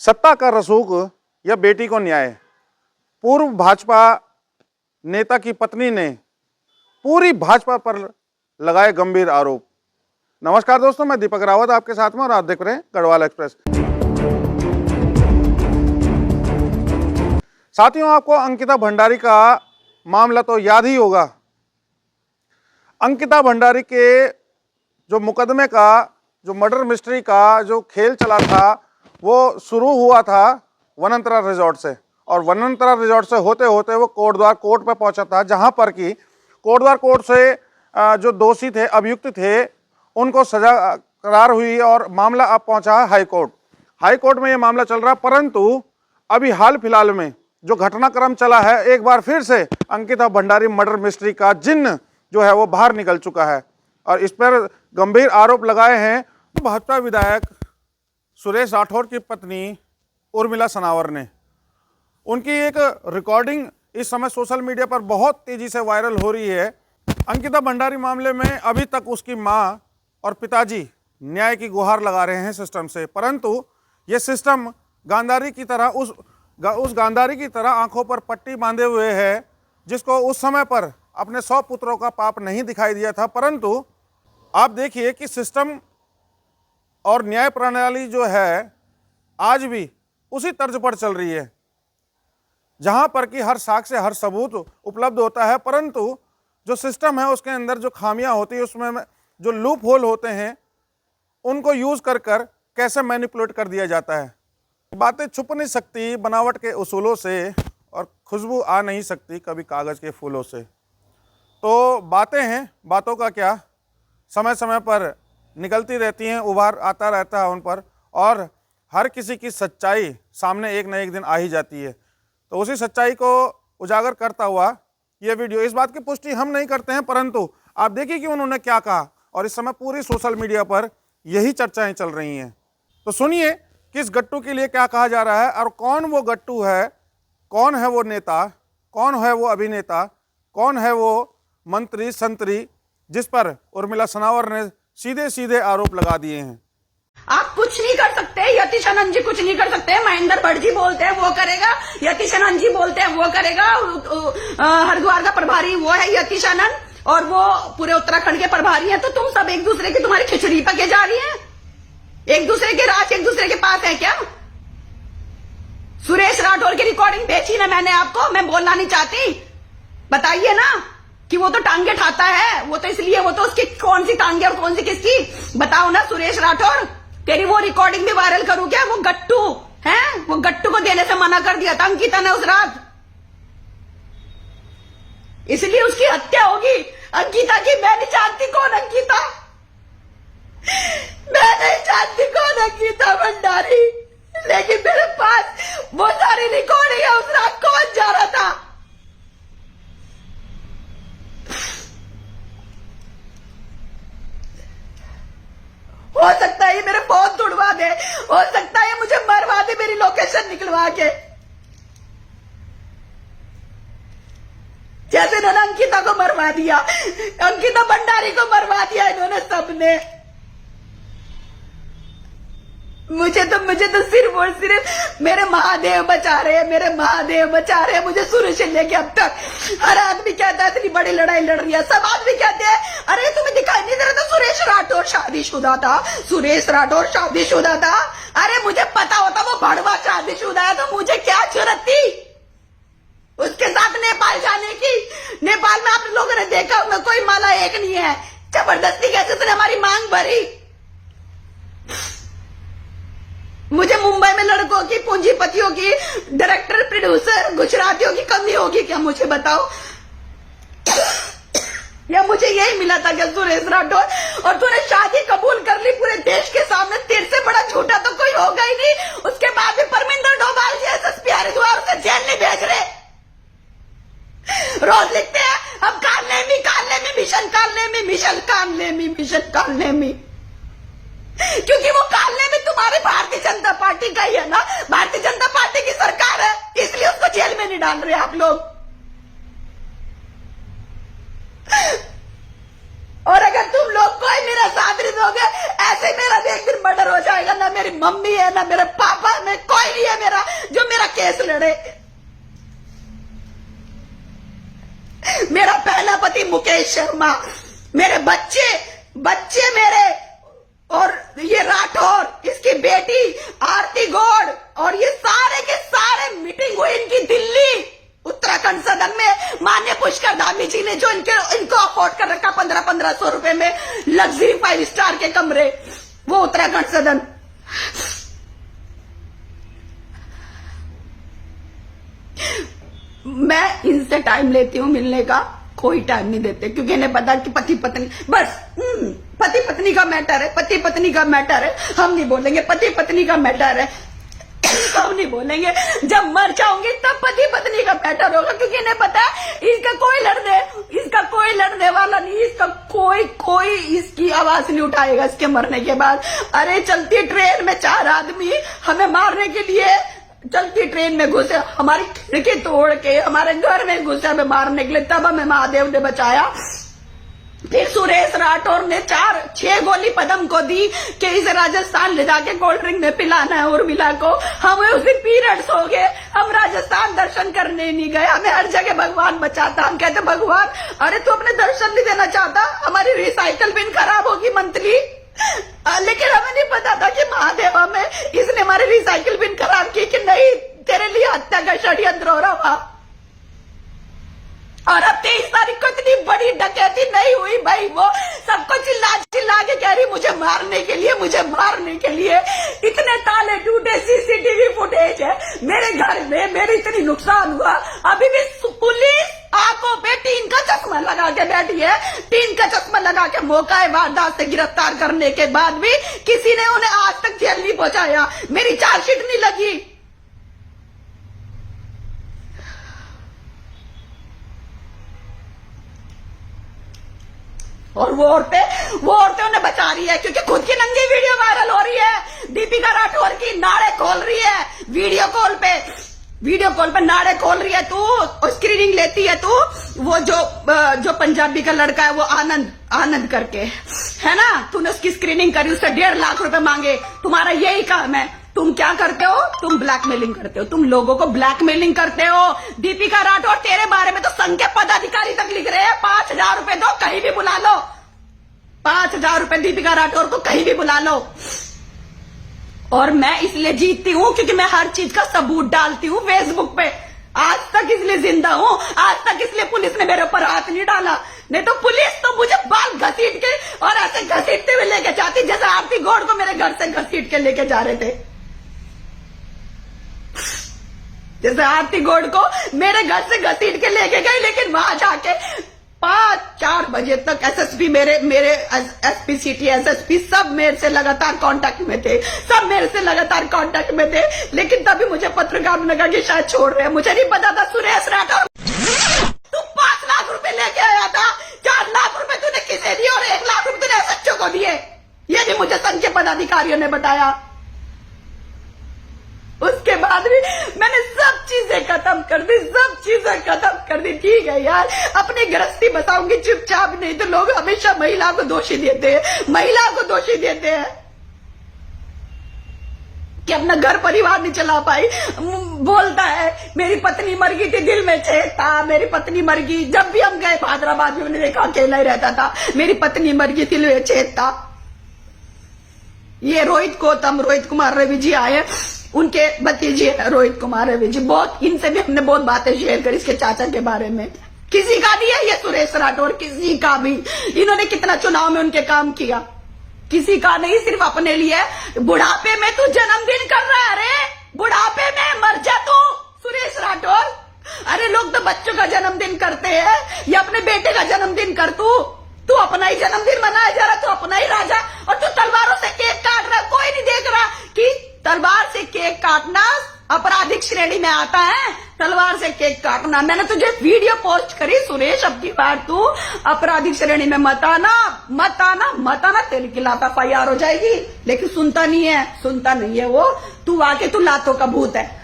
सत्ता का रसूख या बेटी को न्याय। पूर्व भाजपा नेता की पत्नी ने पूरी भाजपा पर लगाए गंभीर आरोप। नमस्कार दोस्तों, मैं दीपक रावत आपके साथ में और आप देख रहे हैं गढ़वाल एक्सप्रेस। साथियों, आपको अंकिता भंडारी का मामला तो याद ही होगा। अंकिता भंडारी के जो मुकदमे का, जो मर्डर मिस्ट्री का जो खेल चला था, वो शुरू हुआ था वनंतरा रिजॉर्ट से, और वनंतरा रिजॉर्ट से होते होते वो कोटद्वार कोर्ट पर पहुंचा था, जहां पर कि कोटद्वार कोर्ट से जो दोषी थे, अभियुक्त थे, उनको सजा करार हुई और मामला अब पहुंचा है हाई कोर्ट। हाई कोर्ट में ये मामला चल रहा, परंतु अभी हाल फिलहाल में जो घटनाक्रम चला है, एक बार फिर से अंकिता भंडारी मर्डर मिस्ट्री का जिन्न जो है वो बाहर निकल चुका है और इस पर गंभीर आरोप लगाए हैं भाजपा विधायक सुरेश राठौर की पत्नी उर्मिला सनावर ने। उनकी एक रिकॉर्डिंग इस समय सोशल मीडिया पर बहुत तेजी से वायरल हो रही है। अंकिता भंडारी मामले में अभी तक उसकी मां और पिताजी न्याय की गुहार लगा रहे हैं सिस्टम से, परंतु ये सिस्टम गांधारी की तरह उस गांधारी की तरह आंखों पर पट्टी बांधे हुए है, जिसको उस समय पर अपने 100 पुत्रों का पाप नहीं दिखाई दिया था। परंतु आप देखिए कि सिस्टम और न्याय प्रणाली जो है आज भी उसी तर्ज पर चल रही है, जहां पर कि हर साक्ष्य, हर सबूत उपलब्ध होता है, परंतु जो सिस्टम है उसके अंदर जो खामियां होती है, उसमें जो लूप होल होते हैं, उनको यूज कर कैसे मैनिपुलेट कर दिया जाता है। बातें छुप नहीं सकती बनावट के उसूलों से, और खुशबू आ नहीं सकती कभी कागज के फूलों से। तो बातें हैं, बातों का क्या, समय समय पर निकलती रहती हैं, उभार आता रहता है उन पर, और हर किसी की सच्चाई सामने एक न एक दिन आ ही जाती है। तो उसी सच्चाई को उजागर करता हुआ ये वीडियो, इस बात की पुष्टि हम नहीं करते हैं, परंतु आप देखिए कि उन्होंने क्या कहा, और इस समय पूरी सोशल मीडिया पर यही चर्चाएं चल रही हैं। तो सुनिए किस गट्टू के लिए क्या कहा जा रहा है और कौन वो गट्टू है, कौन है वो नेता, कौन है वो अभिनेता, कौन है वो मंत्री संतरी जिस पर उर्मिला सनावर ने सीधे सीधे आरोप लगा दिए हैं। आप कुछ नहीं कर सकते, यतीश आनंद जी कुछ नहीं कर सकते। महेंद्र भट्ट जी बोलते हैं वो करेगा, यतीश आनंद जी बोलते हैं वो करेगा। हरिद्वार का प्रभारी वो है यतीश आनंद, और वो पूरे उत्तराखंड के प्रभारी हैं। तो तुम सब एक दूसरे की, तुम्हारी खिचड़ी पके जा रही है, एक दूसरे के राज एक दूसरे के पास है क्या? सुरेश राठौर की रिकॉर्डिंग भेजी ना मैंने आपको, मैं बोलना नहीं चाहती, बताइए ना कि वो तो टांगे ठाता है, वो तो इसलिए, वो तो उसकी कौन सी टांगे और कौन सी किसकी, बताओ ना सुरेश राठौर। तेरी वो रिकॉर्डिंग भी वायरल करूं क्या? वो गट्टू है, वो गट्टू को देने से मना कर दिया था अंकिता ने उस रात, इसलिए उसकी हत्या होगी अंकिता की। मैं नहीं जानती कौन अंकिता, मैं नहीं जानती कौन अंकिता भंडारी, लेकिन मेरे पास वो सारी रिकॉर्डिंग है उस रात कौन जा रहा था। हो सकता है ये मेरे फोन तोड़वा दे, हो सकता है मुझे मरवा दे मेरी लोकेशन निकलवा के, जैसे इन्होंने अंकिता को मरवा दिया, अंकिता भंडारी को मरवा दिया इन्होंने सबने। मुझे तो सिर्फ और सिर्फ मेरे महादेव बचा रहे हैं, मेरे महादेव बचा रहे हैं मुझे शुरू से लेके अब तक। हर आदमी कहता है इतनी बड़ी लड़ाई लड़ रही है, सब आदमी कहते हैं अरे तुम्हें दिखाई नहीं दे रहा था सुरेश राठौर शादीशुदा था, सुरेश राठौर शादीशुदा था। अरे मुझे पता होता वो भड़वा शादीशुदा है तो मुझे क्या जरूरत थी उसके साथ नेपाल जाने की? नेपाल में आप लोगों ने देखा होगा कोई माला एक नहीं है, जबरदस्ती कैसे उसने हमारी मांग भरी। मुझे मुंबई में लड़कों की, पूंजीपतियों की, डायरेक्टर प्रोड्यूसर गुजरातियों की कमी होगी क्या? मुझे बताओ। या मुझे यही मिला था क्या सुरेश राठौर? और तूने शादी कबूल कर ली पूरे देश के सामने, तेरे से बड़ा झूठा तो कोई होगा ही नहीं। उसके बाद भी परमिंदर डोभाल जी एसएसपी हरिद्वार उसे जेल नहीं भेज रहे। रोज लिखते हैं हम Kalanemi mission, Kalanemi mission, Kalanemi mission, Kalanemi, क्योंकि वो कालने में तुम्हारे भारतीय जनता पार्टी का ही है ना, भारतीय जनता पार्टी की सरकार है, इसलिए उसको जेल में नहीं डाल रहे आप लोग। और अगर तुम लोग कोई मेरा साथ नहीं दोगे, ऐसे मेरा एक दिन मर्डर हो जाएगा। ना मेरी मम्मी है, ना मेरे पापा, मैं कोई नहीं सुरेश लड़े। मेरा पहला पति मुकेश शर्मा, मेरे बच्चे मेरे, और ये राठौर, इसकी बेटी आरती गौड़, और ये सारे के सारे मीटिंग हुई इनकी दिल्ली उत्तराखंड सदन में। माननीय पुष्कर धामी जी ने जो इनको अफोर्ड कर रखा 1500 रुपए में लग्जरी 5 स्टार के कमरे, वो उत्तराखंड सदन। मैं इनसे टाइम लेती हूँ मिलने का, कोई टाइम नहीं देते, क्योंकि इन्हें पता कि पति पत्नी बस पति पत्नी का मैटर है, पति पत्नी का मैटर है। हम नहीं बोलेंगे पति पत्नी का मैटर है, हम नहीं बोलेंगे। जब मर जाऊंगी तब पति पत्नी का मैटर होगा, क्योंकि इन्हें पता है इसका कोई लड़ने वाला नहीं, इसका कोई इसकी आवाज नहीं उठाएगा इसके मरने के बाद। अरे चलती ट्रेन में 4 आदमी हमें मारने के लिए चलती ट्रेन में घुसे, हमारी खिड़की तोड़ के हमारे घर में घुसे हमें मारने के लिए, तब हमें महादेव ने बचाया। फिर सुरेश राठौर ने 4-6 गोली पदम को दी कि इसे राजस्थान ले जाके कोल्ड ड्रिंक में पिलाना है उर्मिला को। हमें उस दिन पीरियड्स हो गए, हम राजस्थान दर्शन करने नहीं गए, हमें हर जगह भगवान बचाता। हम कहते भगवान, अरे तू अपने दर्शन नहीं देना चाहता, हमारी रिसाइकल बिन खराब होगी मंथली। लेकिन हमें नहीं पता था कि महादेव हमें इसने हमारी रिसाइकिल बिन खराब की, कि नहीं तेरे लिए हत्या का षड्यंत्र हो रहा था। और अब 23 तारीख को इतनी बड़ी डकैती नहीं हुई भाई, वो सबको चिल्ला के कह रही मुझे मारने के लिए। इतने ताले टूटे, सीसीटीवी फुटेज है मेरे घर में, मेरे इतनी नुकसान हुआ, अभी भी पुलिस आंखों पे टीन का चश्मा लगा के बैठी है। टीन का चश्मा लगा के मौका है वारदात से गिरफ्तार करने के बाद भी किसी ने उन्हें आज तक जेल नहीं पहुंचाया, मेरी चार्जशीट नहीं लगी। और वो औरतें उन्हें बचा रही है, क्योंकि खुद की नंगी वीडियो वायरल हो रही है। दीपिका राठौर की नाड़े खोल रही है वीडियो कॉल पे नाड़े खोल रही है तू, स्क्रीनिंग लेती है तू। वो जो पंजाबी का लड़का है वो आनंद करके है ना, तूने उसकी स्क्रीनिंग करी, उससे 1.5 लाख रुपए मांगे। तुम्हारा यही काम है, तुम क्या करते हो, तुम ब्लैकमेलिंग करते हो, तुम लोगों को ब्लैकमेलिंग करते हो। दीपिका राठौर तेरे बारे में तो संघ के पदाधिकारी तक लिख रहे हैं, 5,000 रुपए दो, कहीं भी बुला लो, 5,000 रुपए दीपिका राठौर को कहीं भी बुला लो। और मैं इसलिए जीतती हूँ क्योंकि मैं हर चीज का सबूत डालती हूँ फेसबुक पे। आज तक इसलिए जिंदा हूँ, आज तक इसलिए पुलिस ने मेरे ऊपर हाथ नहीं डाला, नहीं तो पुलिस तो मुझे बाल घसीट के और ऐसे घसीटते हुए लेके जाती, जैसे आरती गौड़ को मेरे घर से घसीट के लेके जा रहे थे, जैसे आरती गौड़ को मेरे घर से घसीट के लेके गई। लेकिन वहां जाके 5-4 बजे तक एसएसपी मेरे एसपी सिटी एसएसपी सब मेरे से लगातार कांटेक्ट में थे, लेकिन तभी मुझे पत्रकार ने कहा कि शायद छोड़ रहे हैं। मुझे नहीं पता था सुरेश राठौर तू 5 लाख रुपए लेके आया था, 4 लाख रुपए तूने किसे दिए और 1 लाख रुपए तूने एसएचओ को दिए, ये भी मुझे संघ के पदाधिकारियों ने बताया। उसके बाद भी मैंने सब चीजें खत्म कर दी। ठीक है यार, अपनी गृहस्थी बताऊंगी चुपचाप, नहीं तो लोग हमेशा महिला को दोषी देते हैं कि अपना घर परिवार नहीं चला पाई। बोलता है मेरी पत्नी मर गई थी, दिल में छेद था, मेरी पत्नी मर गई। जब भी हम गए हैदराबाद में, उन्हें देखा अकेला ही रहता था, मेरी पत्नी मर गई, दिल में छेद था। ये रोहित कुमार रवि जी आए, उनके भतीजे रोहित कुमार रवि जी, इनसे भी हमने बहुत बातें शेयर करी इसके चाचा के बारे में। किसी का नहीं है ये सुरेश राठौर, किसी का भी। इन्होंने कितना चुनाव में उनके काम किया, किसी का नहीं, सिर्फ अपने लिए। बुढ़ापे में तू जन्मदिन कर रहा है, अरे बुढ़ापे में मर जा तू सुरेश राठौर। अरे लोग तो बच्चों का जन्मदिन करते हैं, या अपने बेटे का जन्मदिन कर, तू अपना ही जन्मदिन मनाया जा रहा, तू अपना ही राजा, और तू तलवारों से केक काट रहा। कोई नहीं देख रहा कि तलवार से केक काटना आपराधिक श्रेणी में आता है, तलवार से केक काटना। मैंने तुझे वीडियो पोस्ट करी, सुरेश अब की बार तू आपराधिक श्रेणी में मत आना, तेरे खिलाफ FIR हो जाएगी। लेकिन सुनता नहीं है वो, तू आके तू लातों का भूत है।